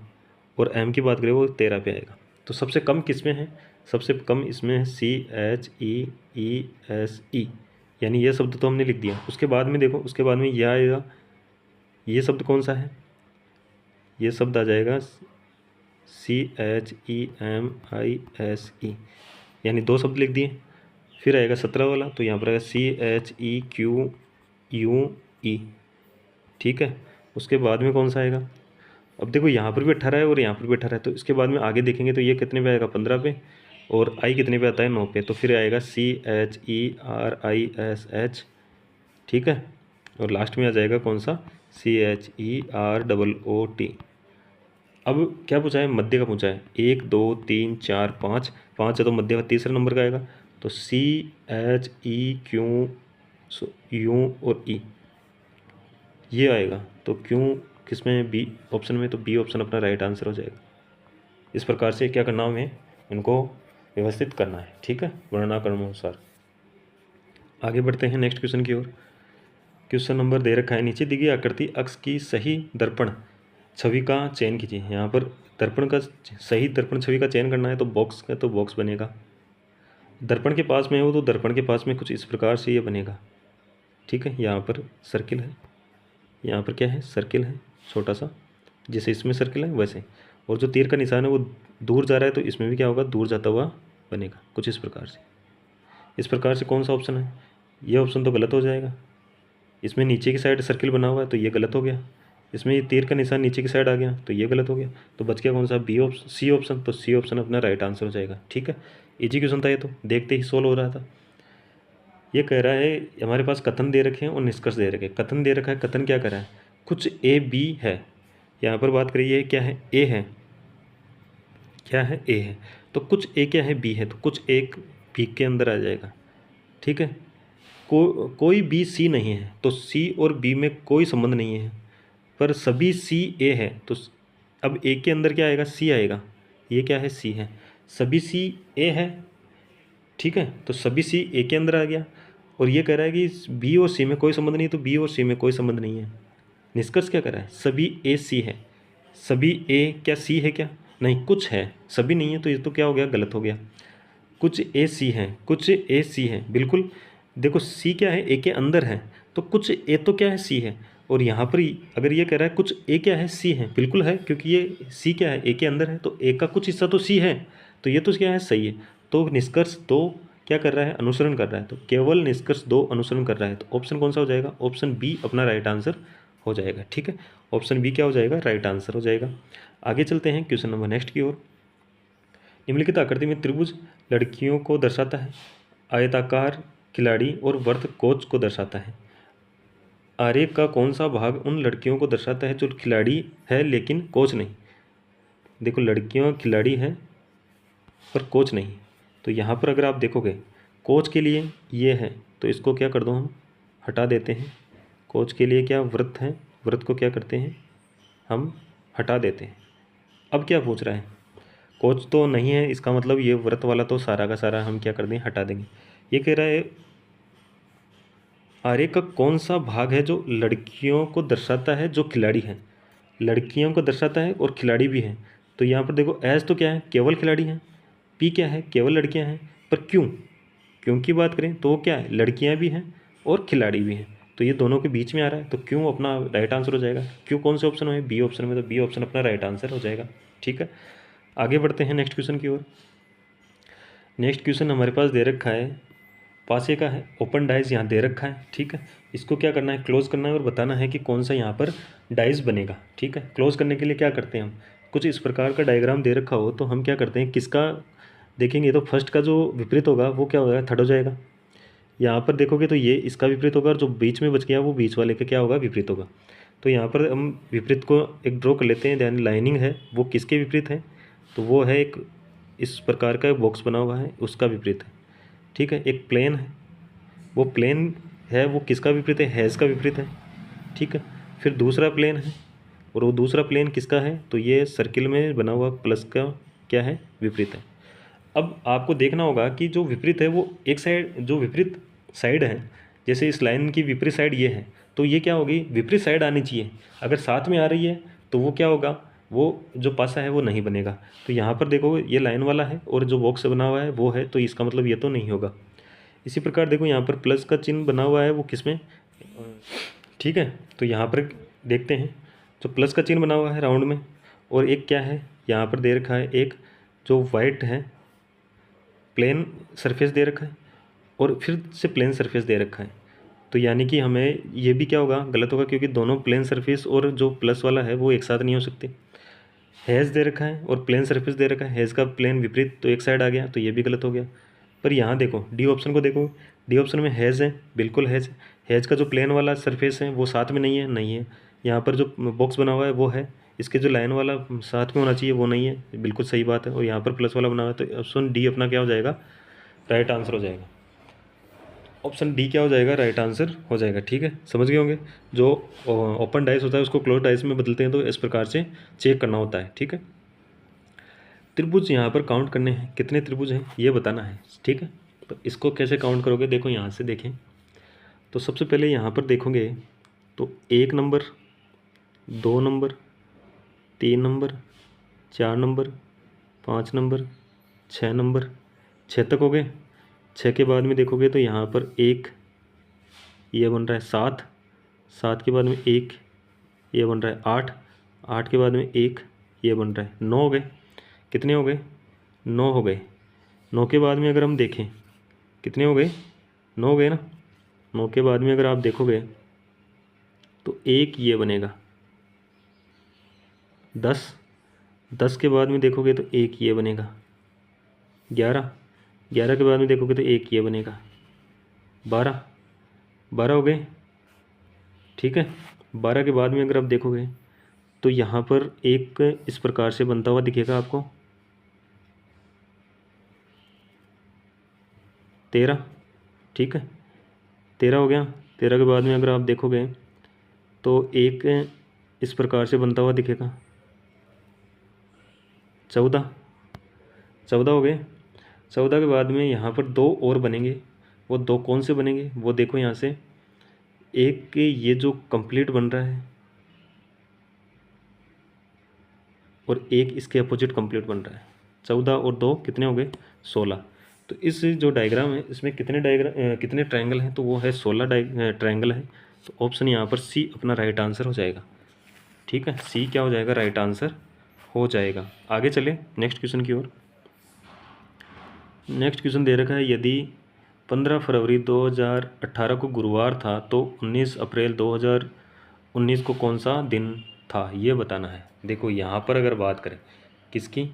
और एम की बात करें वो 13 पे आएगा। तो सबसे कम किस में है, सबसे कम इसमें है CHEESE, यानी ये शब्द तो हमने लिख दिया। उसके बाद में देखो, उसके बाद में यह आएगा, ये शब्द कौन सा है, ये शब्द आ जाएगा CHEMISE, यानी 2 शब्द लिख दिए। फिर आएगा 17 वाला, तो यहाँ पर आएगा CHEQUE, ठीक है। उसके बाद में कौन सा आएगा, अब देखो यहाँ पर भी 18 है और यहाँ पर भी 18 है, तो इसके बाद में आगे देखेंगे तो ये कितने पे आएगा, 15 पे, और आई कितने पे आता है, 9 पे। तो फिर आएगा CHERISH, ठीक है। और लास्ट में आ जाएगा कौन सा, CHEROOT। अब क्या पूछा है, मध्य का पूछा है। 1 2 3 4 5, 5 है तो मध्य का तीसरे नंबर का आएगा, तो CHEQU और ई ये आएगा। तो क्यों किस में, बी ऑप्शन में, तो बी ऑप्शन अपना राइट आंसर हो जाएगा। इस प्रकार से क्या करना हमें, इनको व्यवस्थित करना है, ठीक है, वर्णानुसार। आगे बढ़ते हैं नेक्स्ट क्वेश्चन की ओर। क्वेश्चन नंबर दे रखा है, नीचे दी गई आकृति अक्ष की सही दर्पण छवि का चयन कीजिए। यहाँ पर दर्पण का सही दर्पण छवि का चयन करना है, तो बॉक्स का तो बॉक्स बनेगा। दर्पण के पास में हो तो दर्पण के पास में कुछ इस प्रकार से ये बनेगा, ठीक है। यहाँ पर सर्किल है, यहाँ पर क्या है, सर्किल है छोटा सा, जैसे इसमें सर्किल है वैसे। और जो तीर का निशान है वो दूर जा रहा है, तो इसमें भी क्या होगा, दूर जाता हुआ बनेगा कुछ इस प्रकार से। इस प्रकार से कौन सा ऑप्शन है, ये ऑप्शन तो गलत हो जाएगा। इसमें नीचे की साइड सर्किल बना हुआ है, तो ये गलत हो गया। इसमें ये तीर का निशान नीचे की साइड आ गया, तो ये गलत हो गया। तो बच गया कौन सा, बी ऑप्शन, सी ऑप्शन। तो सी ऑप्शन अपना राइट आंसर हो जाएगा, ठीक है। इजी क्वेश्चन था ये, तो देखते ही सोल्व हो रहा था। ये कह रहा है हमारे पास कथन दे रखे हैं और निष्कर्ष दे रखे हैं। कथन दे रखा है, कथन क्या कर रहा है, कुछ ए बी है। यहाँ पर बात करिए क्या है, ए है, क्या है, ए है। तो कुछ ए क्या है, बी है, तो कुछ एक बी के अंदर आ जाएगा, ठीक है। कोई बी सी नहीं है, तो सी और बी में कोई संबंध नहीं है, पर सभी सी ए है। तो अब ए के अंदर क्या आएगा, सी आएगा। ये क्या है, सी है। सभी सी ए है, ठीक है, तो सभी सी ए के अंदर आ गया। और ये कह रहा है कि बी और सी में कोई संबंध नहीं, तो बी और सी में कोई संबंध नहीं है। निष्कर्ष क्या कर रहा है, सभी ए सी है। सभी ए क्या सी है क्या, नहीं, कुछ है, सभी नहीं है, तो ये तो क्या हो गया, गलत हो गया। कुछ ए सी है, कुछ ए सी है, बिल्कुल। देखो सी क्या है, ए के अंदर है, तो कुछ ए तो क्या है, सी है। और यहाँ पर अगर ये कह रहा है कुछ ए क्या है, सी है, बिल्कुल है, क्योंकि ये सी क्या है, ए के अंदर है, तो ए का कुछ हिस्सा तो सी है, तो ये तो क्या है, सही है। तो निष्कर्ष 2 क्या कर रहा है, अनुसरण कर रहा है। तो केवल निष्कर्ष 2 अनुसरण कर रहा है, तो ऑप्शन कौन सा हो जाएगा, ऑप्शन बी अपना राइट आंसर हो जाएगा, ठीक है। ऑप्शन बी क्या हो जाएगा, राइट आंसर हो जाएगा। आगे चलते हैं क्वेश्चन नंबर नेक्स्ट की ओर। निम्नलिखित आकृति में त्रिभुज लड़कियों को दर्शाता है, आयताकार खिलाड़ी और वृत्त कोच को दर्शाता है। आरेख का कौन सा भाग उन लड़कियों को दर्शाता है जो खिलाड़ी है लेकिन कोच नहीं? देखो, लड़कियां खिलाड़ी हैं और कोच नहीं। तो यहाँ पर अगर आप देखोगे कोच के लिए ये है, तो इसको क्या कर दो, हम हटा देते हैं। कोच के लिए क्या वृत्त है, वृत्त को क्या करते हैं, हम हटा देते हैं। अब क्या पूछ रहा है, कोच तो नहीं है, इसका मतलब ये वृत्त वाला तो सारा का सारा हम क्या कर दें, हटा देंगे। ये कह रहा है आरेख का कौन सा भाग है जो लड़कियों को दर्शाता है जो खिलाड़ी हैं? लड़कियों को दर्शाता है और खिलाड़ी भी हैं। तो यहाँ पर देखो एस तो क्या है, केवल खिलाड़ी हैं। पी क्या है, केवल लड़कियाँ हैं। पर क्यों, क्यों की बात करें तो क्या है, लड़कियाँ भी हैं और खिलाड़ी भी हैं। तो ये दोनों के बीच में आ रहा है, तो क्यों अपना राइट आंसर हो जाएगा। क्यों कौन से ऑप्शन में, बी ऑप्शन में, तो बी ऑप्शन अपना राइट आंसर हो जाएगा। ठीक है, आगे बढ़ते हैं नेक्स्ट क्वेश्चन की ओर। नेक्स्ट क्वेश्चन हमारे पास दे रखा है, पासे का है, ओपन डाइस यहाँ दे रखा है। ठीक है, इसको क्या करना है, क्लोज करना है और बताना है कि कौन सा यहाँ पर डाइस बनेगा। ठीक है, क्लोज करने के लिए क्या करते हैं हम, कुछ इस प्रकार का डायग्राम दे रखा हो तो हम क्या करते हैं, किसका देखेंगे तो फर्स्ट का जो विपरीत होगा वो क्या होगा, थर्ड हो जाएगा। यहाँ पर देखोगे तो ये इसका विपरीत होगा और जो बीच में बच गया वो बीच वाले का क्या होगा, विपरीत होगा। तो यहाँ पर हम विपरीत को एक ड्रॉ कर लेते हैं। ध्यान, लाइनिंग है वो किसके विपरीत है, तो वो है एक इस प्रकार का बॉक्स बना हुआ है, उसका विपरीत है। ठीक है, एक प्लेन है, वो प्लेन है वो किसका विपरीत है, हैज़ का विपरीत है। ठीक है, फिर दूसरा प्लेन है और वो दूसरा प्लेन किसका है, तो ये सर्किल में बना हुआ प्लस का क्या है, विपरीत है। अब आपको देखना होगा कि जो विपरीत है वो एक साइड, जो विपरीत साइड है, जैसे इस लाइन की विपरीत साइड ये है, तो ये क्या होगी, विपरीत साइड आनी चाहिए। अगर साथ में आ रही है तो वो क्या होगा, वो जो पासा है वो नहीं बनेगा। तो यहाँ पर देखो ये लाइन वाला है और जो बॉक्स बना हुआ है वो है, तो इसका मतलब ये तो नहीं होगा। इसी प्रकार देखो यहाँ पर प्लस का चिन्ह बना हुआ है वो किसमें, ठीक है, तो यहाँ पर देखते हैं जो प्लस का चिन्ह बना हुआ है राउंड में, और एक क्या है यहाँ पर दे रखा है, एक जो वाइट है प्लेन सरफेस दे रखा है और फिर से प्लेन सरफेस दे रखा है। तो यानी कि हमें ये भी क्या होगा, गलत होगा, क्योंकि दोनों प्लेन सरफेस और जो प्लस वाला है वो एक साथ नहीं हो सकते। हैज़ दे रखा है और प्लेन सरफेस दे रखा है, हैज़ का प्लेन विपरीत तो एक साइड आ गया, तो ये भी गलत हो गया। पर यहाँ देखो डी ऑप्शन को देखो, डी ऑप्शन में हैज़ है, बिल्कुल हैज़। हैज़ का जो प्लेन वाला सरफेस है वो साथ में नहीं है, नहीं है। यहाँ पर जो बॉक्स बना हुआ है वो है, इसके जो लाइन वाला साथ में होना चाहिए वो नहीं है, बिल्कुल सही बात है। और यहाँ पर प्लस वाला बना हुआ है, तो ऑप्शन डी अपना क्या हो जाएगा, राइट आंसर हो जाएगा। ऑप्शन डी क्या हो जाएगा, राइट आंसर हो जाएगा। ठीक है, समझ गए होंगे। जो ओपन डाइस होता है उसको क्लोज डाइस में बदलते हैं, तो इस प्रकार से चेक करना होता है। ठीक है, त्रिभुज यहाँ पर काउंट करने हैं, कितने त्रिभुज हैं ये बताना है। ठीक है, तो इसको कैसे काउंट करोगे, देखो यहाँ से देखें तो सबसे पहले यहाँ पर देखोगे तो 1 number, 2 number, 3 number, 4 number, 5 number, 6 number, 6 तक हो गए। 6 के बाद में देखोगे तो यहाँ पर एक ये बन रहा है 7, 7 के बाद में एक ये बन रहा है 8, 8 के बाद में एक ये बन रहा है 9 हो गए। कितने हो गए, 9 हो गए। 9 के बाद में अगर हम देखें कितने हो गए, 9 हो गए ना। 9 के बाद में अगर आप देखोगे तो एक ये बनेगा 10, 10 के बाद में देखोगे तो एक ये बनेगा 11, 11 के बाद में देखोगे तो एक ये बनेगा 12, 12 हो गए। ठीक है, 12 के बाद में अगर आप देखोगे तो यहाँ पर एक इस प्रकार से बनता हुआ दिखेगा आपको 13। ठीक है, 13 हो गया। 13 के बाद में अगर आप देखोगे तो एक इस प्रकार से बनता हुआ दिखेगा 14, 14 हो गए। 14 के बाद में यहाँ पर दो और बनेंगे, वो दो कौन से बनेंगे वो देखो यहाँ से, एक ये जो कंप्लीट बन रहा है और एक इसके अपोजिट कंप्लीट बन रहा है। 14 और 2 कितने हो गए, 16। तो इस जो डायग्राम है इसमें कितने ट्रायंगल हैं, तो वो है 16 ट्रायंगल है। तो ऑप्शन यहाँ पर सी अपना राइट आंसर हो जाएगा। ठीक है, सी क्या हो जाएगा, राइट आंसर हो जाएगा। आगे चले नेक्स्ट क्वेश्चन की ओर। नेक्स्ट क्वेश्चन दे रखा है, यदि 15 फरवरी 2018 को गुरुवार था तो 19 अप्रैल 2019 को कौन सा दिन था, ये बताना है। देखो यहाँ पर अगर बात करें किसकी,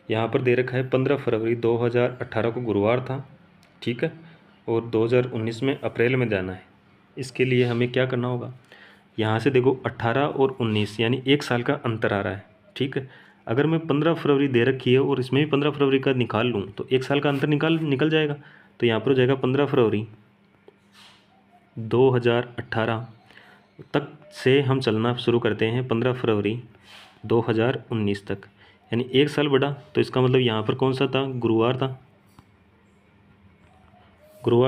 यहाँ पर दे रखा है 15 फरवरी 2018 को गुरुवार था, ठीक है, और 2019 में अप्रैल में जाना है। इसके लिए हमें क्या करना होगा, यहाँ से देखो 18 और 19 यानी 1 साल का अंतर आ रहा है, ठीक है। अगर मैं 15 फरवरी दे रखी है और इसमें भी 15 फरवरी का निकाल लूँ तो 1 साल का अंतर निकल जाएगा। तो यहाँ पर हो जाएगा 15 फरवरी 2018 तक से हम चलना शुरू करते हैं 15 फरवरी 2019 तक, यानी 1 साल बढ़ा। तो इसका मतलब यहाँ पर कौन सा था, गुरुवार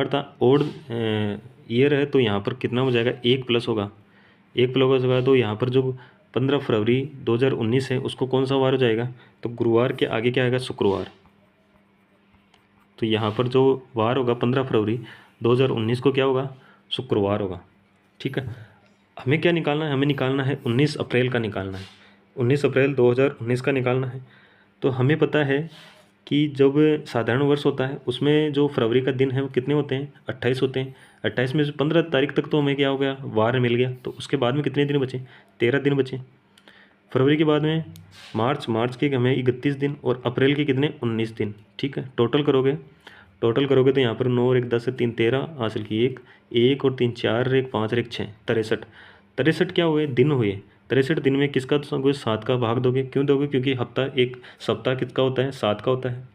था ओड ईयर है, तो यहाँ पर कितना हो जाएगा, 1 प्लस होगा, 1 प्लस होगा। तो यहाँ पर जो 15 फरवरी 2019 है उसको कौन सा वार हो जाएगा, तो गुरुवार के आगे क्या आएगा, शुक्रवार। तो यहाँ पर जो वार होगा 15 फरवरी 2019 को क्या होगा, शुक्रवार होगा, ठीक है। हमें क्या निकालना है, हमें निकालना है 19 अप्रैल का निकालना है, 19 अप्रैल 2019 का निकालना है। तो हमें पता है कि जब साधारण वर्ष होता है उसमें जो फरवरी का दिन है वो कितने होते हैं, 28 होते हैं। 28 में से 15 तारीख तक तो हमें क्या हो गया, वार मिल गया। तो उसके बाद में कितने दिन बचे, 13 दिन बचे। फरवरी के बाद में मार्च के हमें 31 दिन, और अप्रैल के कितने, 19 दिन, ठीक है। टोटल करोगे तो यहाँ पर 9 और 1 10 से 3 13 हासिल की, 1 और 3 4 और 1 5 और 1 6 63 क्या हुए, दिन हुए। 63 दिन में किसका 7 का भाग दोगे, क्यों दोगे, क्योंकि हफ्ता, एक सप्ताह किसका होता है, 7 का होता है।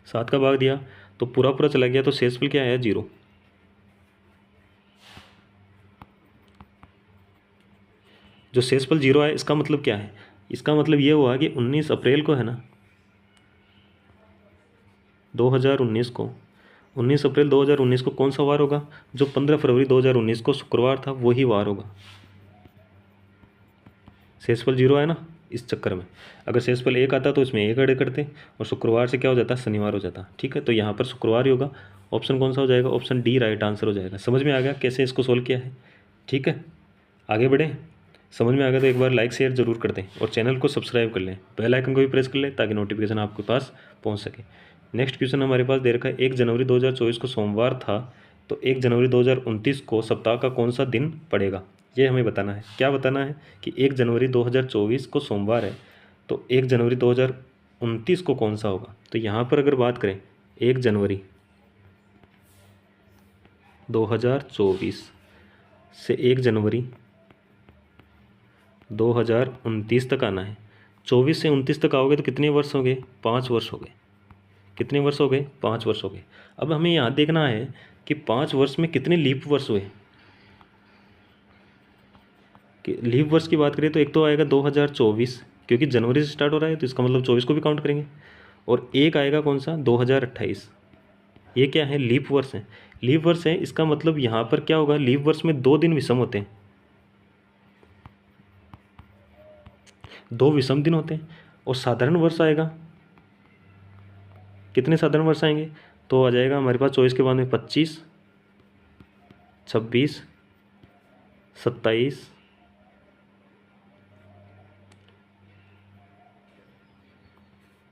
7 का भाग दिया तो पूरा चला गया, तो शेषफल क्या आया, 0। जो शेषफल 0 आया इसका मतलब क्या है, इसका मतलब ये हुआ कि 19 अप्रैल को है ना, 2019 को, 19 अप्रैल 2019 को कौन सा वार होगा, जो 15 फरवरी 2019 को शुक्रवार था वही वार होगा। शेषफल 0 है ना, इस चक्कर में अगर शेषफल 1 आता तो इसमें 1 ऐड करते और शुक्रवार से क्या हो जाता, शनिवार हो जाता, ठीक है। तो यहाँ पर शुक्रवार ही होगा। ऑप्शन कौन सा हो जाएगा, ऑप्शन डी राइट आंसर हो जाएगा। समझ में आ गया कैसे इसको सोल्व किया है, ठीक है। आगे बढ़ें, समझ में आ गया तो एक बार लाइक शेयर जरूर कर दें और चैनल को सब्सक्राइब कर लें, बेल आइकन को भी प्रेस कर लें ताकि नोटिफिकेशन आपके पास पहुंच सके। नेक्स्ट क्वेश्चन हमारे पास दे रखा है, 1 जनवरी 2024 को सोमवार था, तो 1 जनवरी 2029 को सप्ताह का कौन सा दिन पड़ेगा, ये हमें बताना है। क्या बताना है कि 1 जनवरी 2024 को सोमवार है, तो 1 जनवरी 2029 को कौन सा होगा। तो यहाँ पर अगर बात करें 1 जनवरी 2024 से 1 जनवरी 2029 तक आना है। 24 से 29 तक आओगे तो कितने वर्ष हो गए, 5 वर्ष हो गए। कितने वर्ष हो गए, 5 वर्ष हो गए। अब हमें यहाँ देखना है कि 5 वर्ष में कितने लीप वर्ष हुए। कि लीप वर्ष की बात करें तो एक तो आएगा 2024, क्योंकि जनवरी से स्टार्ट हो रहा है तो इसका मतलब 24 को भी काउंट करेंगे। और एक आएगा कौन सा, 2028। ये क्या है, लीप वर्ष है। लीप वर्ष है, इसका मतलब यहाँ पर क्या होगा, लीप वर्ष में 2 दिन विषम होते हैं, 2 विषम दिन होते हैं। और साधारण वर्ष आएगा, कितने साधारण वर्ष आएंगे, तो आ जाएगा हमारे पास 24 के बाद में 25, 26, 27,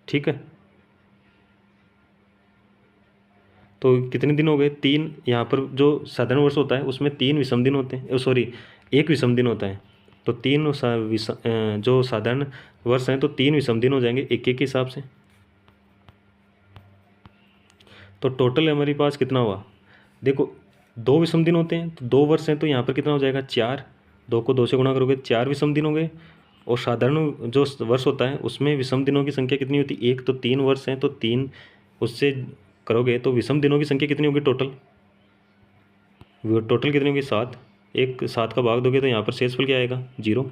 ठीक है। तो कितने दिन हो गए, 3। यहाँ पर जो साधारण वर्ष होता है उसमें 3 विषम दिन होते हैं, सॉरी 1 विषम दिन होता है। तो 3 जो साधारण वर्ष हैं तो 3 विषम दिन हो जाएंगे 1 के हिसाब से। तो टोटल हमारे पास कितना हुआ, देखो 2 विषम दिन होते हैं तो 2 वर्ष हैं, तो यहाँ पर कितना हो जाएगा 4। 2 को 2 से गुणा करोगे 4 विषम दिन हो गए। और साधारण जो वर्ष होता है उसमें विषम दिनों की संख्या कितनी होती है, 1। तो 3 वर्ष हैं तो 3 उससे करोगे तो विषम दिनों की संख्या कितनी होगी टोटल, कितनी होगी, 7। 7 का भाग दोगे तो यहाँ पर शेषफल क्या आएगा, 0।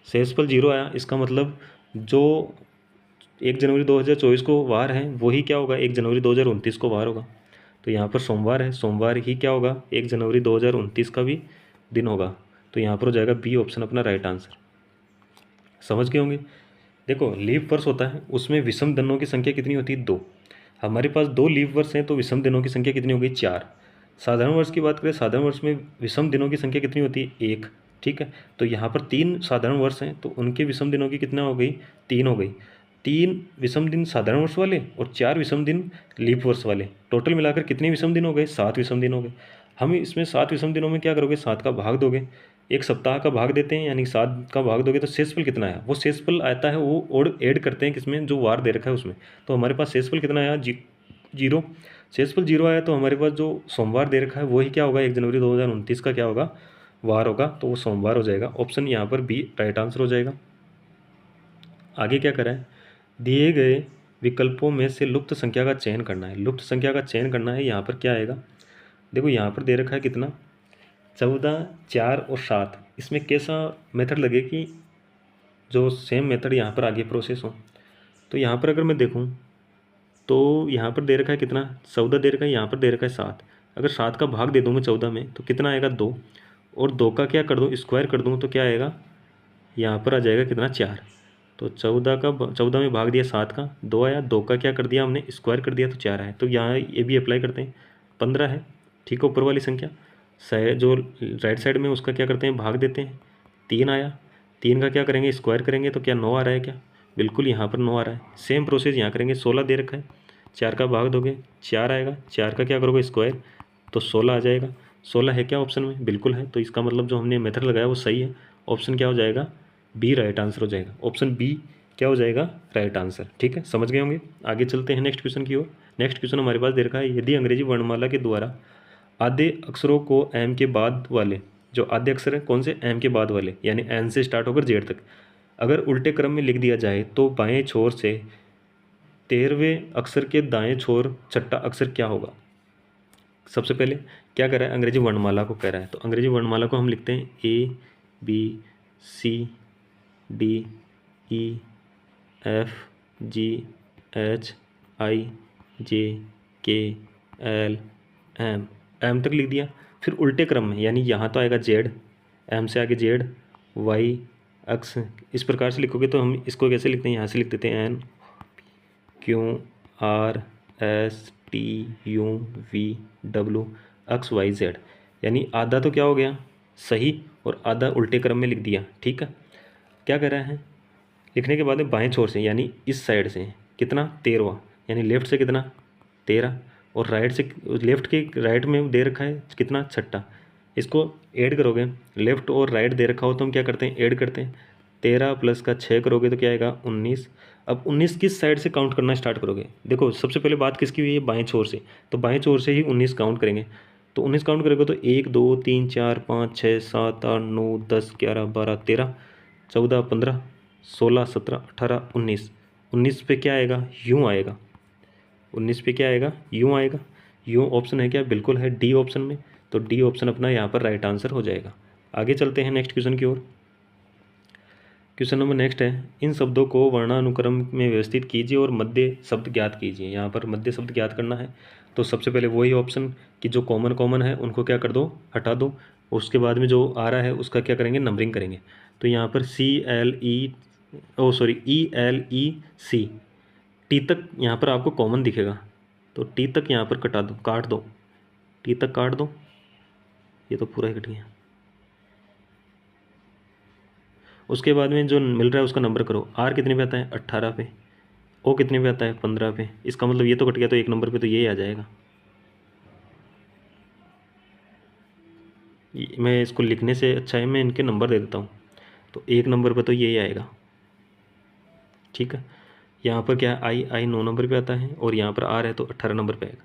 शेषफल 0 आया, इसका मतलब जो 1 जनवरी 2024 को वार है वही क्या होगा, 1 जनवरी 2029 को वार होगा। तो यहाँ पर सोमवार है, सोमवार ही क्या होगा, 1 जनवरी 2029 का भी दिन होगा। तो यहाँ पर हो जाएगा बी ऑप्शन अपना राइट आंसर। समझ गए होंगे। देखो लीप वर्ष होता है उसमें विषम दिनों की संख्या कितनी होती है, 2। हमारे पास 2 लीप वर्ष हैं तो विषम दिनों की संख्या कितनी होगी, 4। साधारण वर्ष की बात करें, साधारण वर्ष में विषम दिनों की संख्या कितनी होती है, 1, ठीक है। तो यहाँ पर 3 साधारण वर्ष हैं तो उनके विषम दिनों की कितना हो गई, 3 हो गई। 3 विषम दिन साधारण वर्ष वाले और 4 विषम दिन लीप वर्ष वाले, टोटल मिलाकर कितने विषम दिन हो गए, 7 विषम दिन हो गए। हम इसमें 7 विषम दिनों में क्या करोगे, 7 का भाग दोगे एक सप्ताह का भाग देते हैं यानी 7 का भाग दोगे तो शेषफल कितना आया, वो शेषफल आता है वो और ऐड करते हैं किसमें, जो वार दे रखा है उसमें। तो हमारे पास शेषफल कितना आया, 0। शेषफल 0 आया तो हमारे पास जो सोमवार दे रखा है वही क्या होगा, 1 जनवरी 2029 का क्या होगा, वार होगा, तो वो सोमवार हो जाएगा। ऑप्शन यहाँ पर बी राइट आंसर हो जाएगा। आगे क्या करें, दिए गए विकल्पों में से लुप्त संख्या का चयन करना है। लुप्त संख्या का चयन करना है, यहाँ पर क्या आएगा, देखो यहाँ पर दे रखा है कितना, 14, 4 और 7। इसमें कैसा मेथड लगे कि जो सेम मेथड यहाँ पर आगे प्रोसेस हो। तो यहाँ पर अगर मैं देखूँ तो यहाँ पर दे रखा है कितना, 14 दे रखा है, यहाँ पर दे रखा है 7। अगर 7 का भाग दे दूँ मैं 14 में तो कितना आएगा, 2। और 2 का क्या कर दूँ, स्क्वायर कर दूँ तो क्या आएगा, यहाँ पर आ जाएगा कितना, 4। तो 14 में भाग दिया 7 का, 2 आया, 2 का क्या कर दिया हमने, स्क्वायर कर दिया तो 4 आया। तो यहाँ ये भी अप्लाई करते हैं, 15 है, ठीक है, ऊपर वाली संख्या। जो राइट साइड में उसका क्या करते हैं, भाग देते हैं, 3 आया, 3 का क्या करेंगे, स्क्वायर करेंगे तो क्या 9 आ रहा है क्या, बिल्कुल यहाँ पर 9 आ रहा है। सेम प्रोसेस यहाँ करेंगे, 16 दे रखा है, 4 का भाग दोगे 4 आएगा, 4 का क्या करोगे, स्क्वायर, तो 16 आ जाएगा। 16 है क्या ऑप्शन में, बिल्कुल है, तो इसका मतलब जो हमने मेथड लगाया वो सही है। ऑप्शन क्या हो जाएगा, बी राइट आंसर हो जाएगा। ऑप्शन बी क्या हो जाएगा, राइट आंसर। ठीक है, समझ गए होंगे। आगे चलते हैं नेक्स्ट क्वेश्चन की ओर। नेक्स्ट क्वेश्चन हमारे पास दे रखा है, यदि अंग्रेजी वर्णमाला के द्वारा आधे अक्षरों को एम के बाद वाले, जो आधे अक्षर है कौन से, एम के बाद वाले, यानी एन से स्टार्ट होकर जेड तक, अगर उल्टे क्रम में लिख दिया जाए तो बाएं छोर से 13वें अक्षर के दाएं छोर छठा अक्षर क्या होगा। सबसे पहले क्या कर रहा है, अंग्रेजी वर्णमाला को कह रहा है, तो अंग्रेजी वर्णमाला को हम लिखते हैं ABCDEFGHIJKL एम तक लिख दिया। फिर उल्टे क्रम में, यानी यहाँ तो आएगा जेड, एम से आगे जेड, वाई अक्स, इस प्रकार से लिखोगे तो हम इसको कैसे लिखते हैं, यहाँ से लिख देते हैं NQRSTUV अक्स वाई जेड, यानी आधा तो क्या हो गया सही और आधा उल्टे क्रम में लिख दिया। ठीक है, क्या कर रहा है, लिखने के बाद में बाएं छोर से यानी इस साइड से कितना, 13वां, यानी लेफ्ट से कितना 13, और राइट से, लेफ्ट के राइट में दे रखा है कितना, छठा, इसको ऐड करोगे, लेफ्ट और राइट दे रखा हो तो हम क्या करते हैं, ऐड करते हैं, 13 प्लस का 6 करोगे तो क्या आएगा, 19। अब 19 किस साइड से काउंट करना स्टार्ट करोगे, देखो सबसे पहले बात किसकी हुई है, बाएं छोर से, तो बाएं छोर से ही 19 काउंट करेंगे। तो 19 काउंट करोगे तो 1 2 3 4 5 6 7 8 9 10 11 12 13 14 15 16 17 18 19, 19 पे क्या आएगा, यूँ आएगा, 19 पे क्या आएगा, यूँ आएगा। यूँ ऑप्शन है क्या, बिल्कुल है, डी ऑप्शन में, तो डी ऑप्शन अपना यहाँ पर राइट आंसर हो जाएगा। आगे चलते हैं नेक्स्ट क्वेश्चन की ओर। क्वेश्चन नंबर नेक्स्ट है, इन शब्दों को वर्णानुक्रम में व्यवस्थित कीजिए और मध्य शब्द ज्ञात कीजिए। यहाँ पर मध्य शब्द ज्ञात करना है, तो सबसे पहले वही ऑप्शन कि जो कॉमन है उनको क्या कर दो, हटा दो, उसके बाद में जो आ रहा है उसका क्या करेंगे, नंबरिंग करेंगे। तो यहाँ पर ELEC टी तक यहाँ पर आपको कॉमन दिखेगा, तो टी तक यहाँ पर काट दो, टी तक काट दो, ये तो पूरा ही कट गया। उसके बाद में जो मिल रहा है उसका नंबर करो, आर कितने पे आता है, 18 पे, ओ कितने पे आता है, 15 पे, इसका मतलब ये तो कट गया, तो 1 नंबर पे तो ये आ जाएगा। मैं इसको लिखने से अच्छा है मैं इनके नंबर दे देता हूँ, तो 1 नंबर पे तो यही आएगा। ठीक है, यहाँ पर क्या है, आई 9 नंबर पे आता है, और यहाँ पर आर है तो 18 नंबर पे आएगा।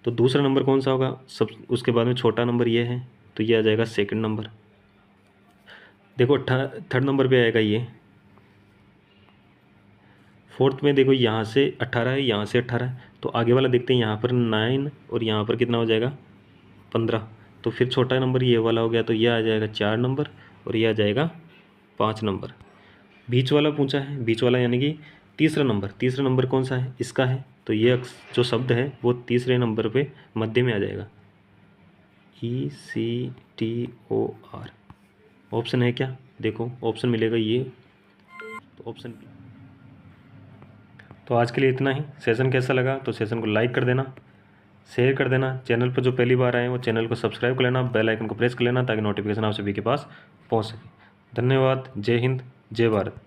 तो दूसरा नंबर कौन सा होगा, सब उसके बाद में छोटा नंबर ये है, तो ये आ जाएगा सेकंड नंबर। देखो थर्ड नंबर पे आएगा ये, फोर्थ में देखो यहाँ से 18 है, यहाँ से 18 है, तो आगे वाला देखते हैं, यहाँ पर 9 और यहाँ पर कितना हो जाएगा, 15। तो फिर छोटा नंबर ये वाला हो गया, तो ये आ जाएगा 4 नंबर, और ये आ जाएगा 5 नंबर। बीच वाला पूछा है, बीच वाला यानी कि तीसरा नंबर कौन सा है, इसका है, तो ये जो शब्द है वो तीसरे नंबर पे मध्य में आ जाएगा, ECTOR। ऑप्शन है क्या, देखो ऑप्शन मिलेगा ये, तो ऑप्शन बी। तो आज के लिए इतना ही। सेशन कैसा लगा, तो सेशन को लाइक कर देना, शेयर कर देना, चैनल पर जो पहली बार आए वो चैनल को सब्सक्राइब कर लेना, बेल आइकन को प्रेस कर लेना ताकि नोटिफिकेशन आप सभी के पास पहुंच सके। धन्यवाद, जय हिंद, जय भारत।